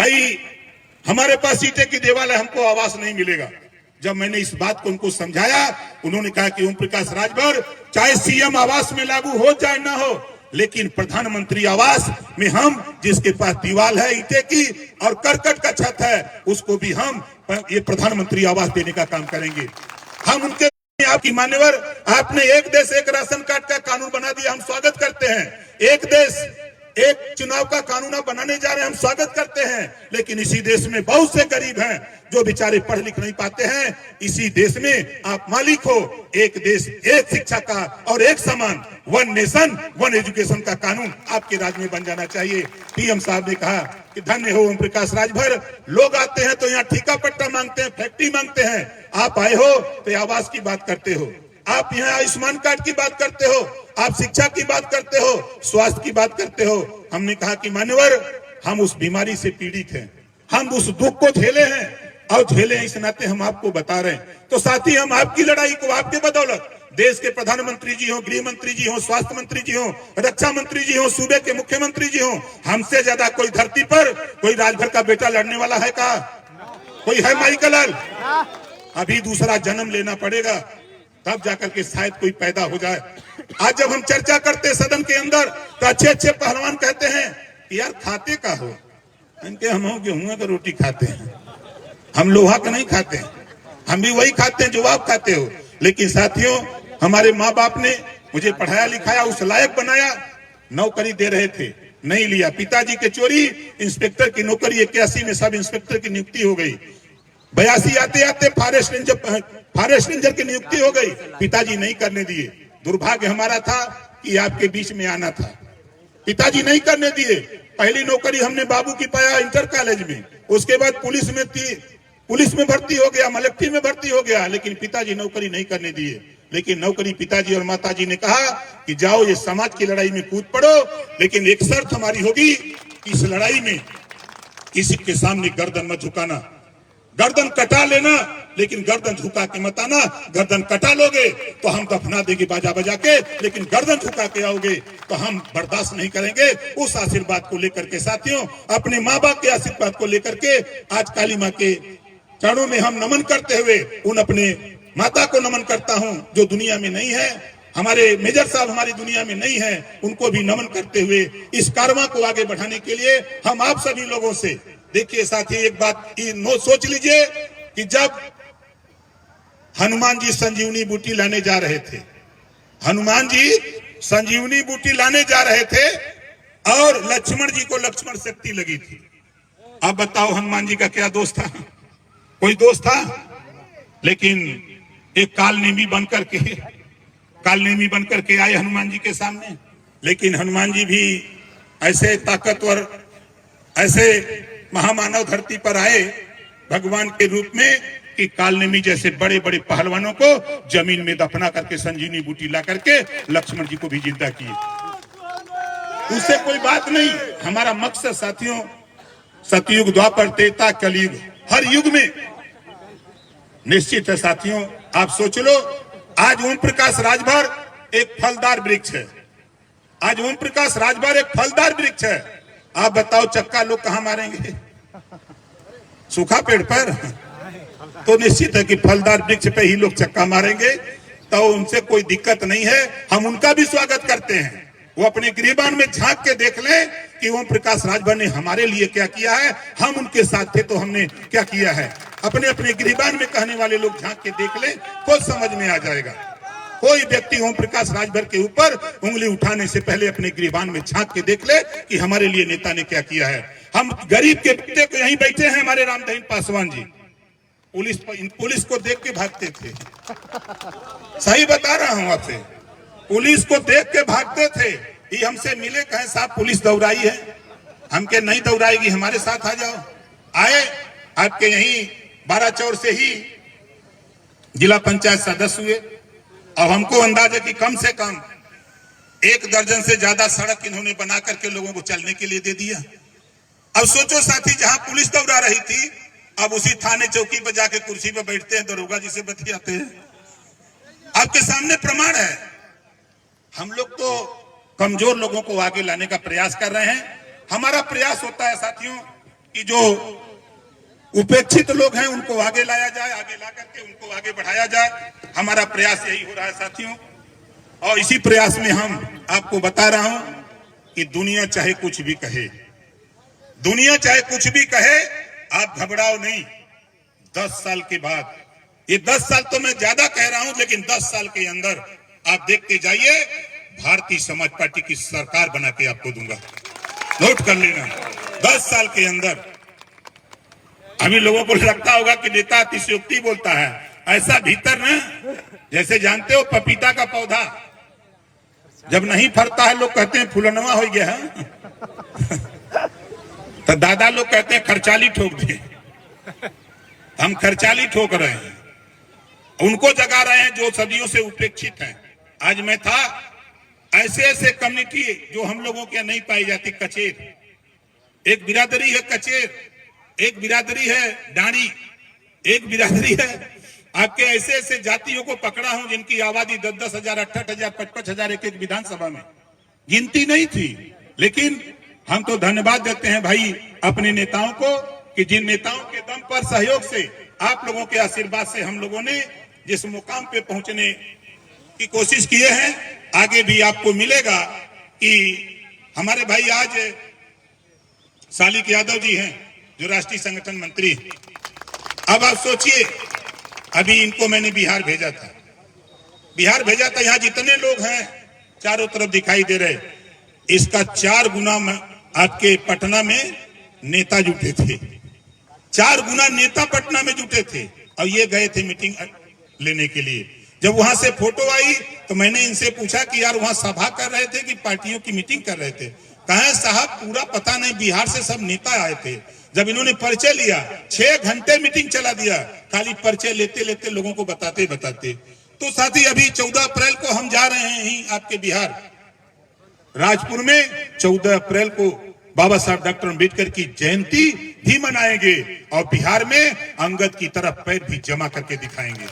भाई हमारे पास ईंटे की दीवार है, हमको आवास नहीं मिलेगा। जब मैंने इस बात को उनको समझाया, उन्होंने कहा कि ओम प्रकाश राजभर चाहे सीएम आवास में लागू हो चाहे ना हो, लेकिन प्रधानमंत्री आवास में हम जिसके पास दीवार है ईंटे की और करकट का छत है, उसको भी हम ये प्रधानमंत्री आवास देने का काम करेंगे। हम उनके आपकी मान्यवर, आपने एक देश एक राशन कार्ड का कानून बना दिया, हम स्वागत करते हैं। एक देश एक चुनाव का कानून आप बनाने जा रहे हैं, हम स्वागत करते हैं। लेकिन इसी देश में बहुत से गरीब हैं जो बेचारे पढ़ लिख नहीं पाते हैं। इसी देश में आप मालिक हो। एक देश एक शिक्षा का और एक समान, वन नेशन वन एजुकेशन का कानून आपके राज्य में बन जाना चाहिए। पीएम साहब ने कहा कि धन्य हो ओम प्रकाश राजभर, लोग आते हैं तो यहाँ ठेका पट्टा मांगते हैं, फैक्ट्री मांगते हैं, आप आए हो तो आवास की बात करते हो, आप यहाँ आयुष्मान कार्ड की बात करते हो, आप शिक्षा की बात करते हो, स्वास्थ्य की बात करते हो। हमने कहा कि मान्यवर, हम उस बीमारी से पीड़ित हैं, हम उस दुख को झेले हैं और झेले हैं, इस नाते हम आपको बता रहे हैं। तो साथी, हम आपकी लड़ाई को आपके बदौलत देश के प्रधानमंत्री जी हो, गृह मंत्री जी हो, स्वास्थ्य मंत्री जी हो, रक्षा मंत्री जी हो, सूबे के मुख्यमंत्री जी हो, हमसे ज्यादा कोई धरती पर कोई राजभर का बेटा लड़ने वाला है का? कोई है माइकल? अभी दूसरा जन्म लेना पड़ेगा, तब जाकर के शायद कोई पैदा हो जाए। आज जब हम चर्चा करते सदन के अंदर तो अच्छे अच्छे पहलवान कहते हैं कि यार खाते का हो, इनके हम गेहूं का रोटी खाते हैं, हम लोहा का नहीं खाते हैं, हम भी वही खाते हैं जो आप खाते हो। लेकिन साथियों, हमारे माँ बाप ने मुझे पढ़ाया लिखाया, उस लायक बनाया, नौकरी दे रहे थे, नहीं लिया। पिताजी के चोरी इंस्पेक्टर की नौकरी 81 में सब इंस्पेक्टर की नियुक्ति हो गई, 82 आते आते फॉरेस्ट रेंजर की नियुक्ति हो गई, पिताजी नहीं करने दिए। दुर्भाग्य हमारा था कि आपके बीच में आना था, पिताजी नहीं करने दिए। पहली नौकरी हमने बाबू की पाया इंटर कॉलेज में, उसके बाद पुलिस में भर्ती हो गया, मलेक्ट्री में भर्ती हो गया, लेकिन पिताजी नौकरी नहीं करने दिए। लेकिन नौकरी पिताजी और माताजी ने कहा कि जाओ ये समाज की लड़ाई में कूद पड़ो, लेकिन एक शर्त हमारी होगी, इस लड़ाई में किसी के सामने गर्दन मत झुकाना, गर्दन कटा लेना, लेकिन गर्दन झुका के मत आना। गर्दन कटा लोगे तो हम दफना देंगे बाजा बजा के, लेकिन गर्दन झुका के आओगे तो हम बर्दाश्त नहीं करेंगे। उस आशीर्वाद को लेकर के साथियों, अपने माँ बाप के आशीर्वाद को लेकर के आज काली माँ के चरणों में हम नमन करते हुए उन अपने माता को नमन करता हूं जो दुनिया में नहीं है। हमारे मेजर साहब हमारी दुनिया में नहीं है, उनको भी नमन करते हुए इस कारवां को आगे बढ़ाने के लिए हम आप सभी लोगों से, देखिए साथी, एक बात सोच लीजिए कि जब हनुमान जी संजीवनी बूटी लाने जा रहे थे, हनुमान जी संजीवनी बूटी लाने जा रहे थे और लक्ष्मण जी को लक्ष्मण शक्ति लगी थी। अब बताओ हनुमान जी का क्या दोष था? कोई दोष था? लेकिन एक कालनेमी बनकर के आए हनुमान जी के सामने। लेकिन हनुमान जी भी ऐसे ताकतवर, ऐसे महामानव धरती पर आए भगवान के रूप में कि कालनेमी जैसे बड़े बड़े पहलवानों को जमीन में दफना करके संजीवनी बूटी ला करके लक्ष्मण जी को भी जिंदा किए। उससे कोई बात नहीं। हमारा मकसद साथियों, सतयुग, द्वापर, त्रेता, कलयुग, हर युग में निश्चित है साथियों। आप सोच लो, आज ओम प्रकाश राजभर एक फलदार वृक्ष है, आज ओम प्रकाश राजभर एक फलदार वृक्ष है। आप बताओ चक्का लोग कहां मारेंगे? सूखा पेड़ पर? तो निश्चित है कि फलदार वृक्ष पे ही लोग चक्का मारेंगे, तो उनसे कोई दिक्कत नहीं है। हम उनका भी स्वागत करते हैं। वो अपने गिरिबान में झांक के देख लें कि ओम प्रकाश राजभर ने हमारे लिए क्या किया है, हम उनके साथ थे तो हमने क्या किया है। अपने अपने गिरिबान में कहने वाले लोग झांक के देख लें, खुद समझ में आ जाएगा। कोई व्यक्ति ओम प्रकाश राजभर के ऊपर उंगली उठाने से पहले अपने गिरिबान में झांक के देख ले कि हमारे लिए नेता ने क्या किया है। हम गरीब के बेटे को यहीं बैठे हैं, हमारे रामदहीन पासवान जी, पुलिस को देख के भागते थे। सही बता रहा हूं आपसे, पुलिस को देख के भागते थे। ये हमसे मिले, कहे साहब पुलिस दौड़ाई है, हमके नहीं दौड़ाएगी, हमारे साथ आ जाओ। आए, आपके यहीं 12 चौर से ही जिला पंचायत सदस्य हुए। अब हमको अंदाजा कि कम से कम 1 दर्जन से ज्यादा सड़क इन्होंने बना करके लोगों को चलने के लिए दे दिया। अब सोचो साथी, जहां पुलिस दौड़ा रही थी, अब उसी थाने चौकी पर जाके कुर्सी पर बैठते हैं, दरोगा जी से बतियाते हैं। आपके सामने प्रमाण है। हम लोग तो कमजोर लोगों को आगे लाने का प्रयास कर रहे हैं। हमारा प्रयास होता है साथियों कि जो उपेक्षित लोग हैं उनको आगे लाया जाए, आगे ला करके उनको आगे बढ़ाया जाए। हमारा प्रयास यही हो रहा है साथियों, और इसी प्रयास में हम आपको बता रहा हूं कि दुनिया चाहे कुछ भी कहे, दुनिया चाहे कुछ भी कहे, आप घबराओ नहीं। 10 साल के बाद, ये 10 साल तो मैं ज्यादा कह रहा हूं, लेकिन 10 साल के अंदर आप देखते जाइए, भारतीय समाज पार्टी की सरकार बना के आपको दूंगा, नोट कर लेना। 10 साल के अंदर। अभी लोगों को लगता होगा कि नेता अतिशयोक्ति बोलता है, ऐसा भीतर ना, जैसे जानते हो पपीता का पौधा जब नहीं फरता है, लोग कहते हैं फुलनवा हो गया है, तो दादा लोग कहते हैं खर्चाली ठोक दिए। हम खर्चाली ठोक रहे हैं, उनको जगा रहे हैं जो सदियों से उपेक्षित हैं। आज मैं था, ऐसे ऐसे कम्युनिटी जो हम लोगों के नहीं पाई जाती, कचेर, एक बिरादरी है कचेर, एक बिरादरी है डांडी, एक बिरादरी है आपके, ऐसे ऐसे जातियों को पकड़ा हूं जिनकी आबादी 10-10 हजार, 68 हजार, 55 हजार एक एक विधानसभा में, गिनती नहीं थी। लेकिन हम तो धन्यवाद देते हैं भाई अपने नेताओं को कि जिन नेताओं के दम पर, सहयोग से, आप लोगों के आशीर्वाद से हम लोगों ने जिस मुकाम पे पहुंचने की कोशिश किए हैं, आगे भी आपको मिलेगा। कि हमारे भाई आज शालिक यादव जी हैं जो राष्ट्रीय संगठन मंत्री। अब आप सोचिए, अभी इनको मैंने बिहार भेजा था, यहाँ जितने लोग हैं चारों तरफ दिखाई दे रहे, इसका 4 गुना आपके पटना में नेता जुटे थे, 4 गुना नेता पटना में जुटे थे, और ये गए थे मीटिंग लेने के लिए। जब वहां से फोटो आई तो मैंने इनसे पूछा कि यार वहां सभा कर रहे थे कि पार्टियों की मीटिंग कर रहे थे? कहा साहब पूरा पता नहीं, बिहार से सब नेता आए थे। जब इन्होंने परिचय लिया, 6 घंटे मीटिंग चला दिया, खाली परिचय लेते लेते लोगों को बताते बताते। तो साथी अभी 14 अप्रैल को हम जा रहे हैं आपके बिहार राजपुर में, 14 अप्रैल को बाबा साहब डॉक्टर अम्बेडकर की जयंती भी मनाएंगे, और बिहार में अंगद की तरफ पैर भी जमा करके दिखाएंगे।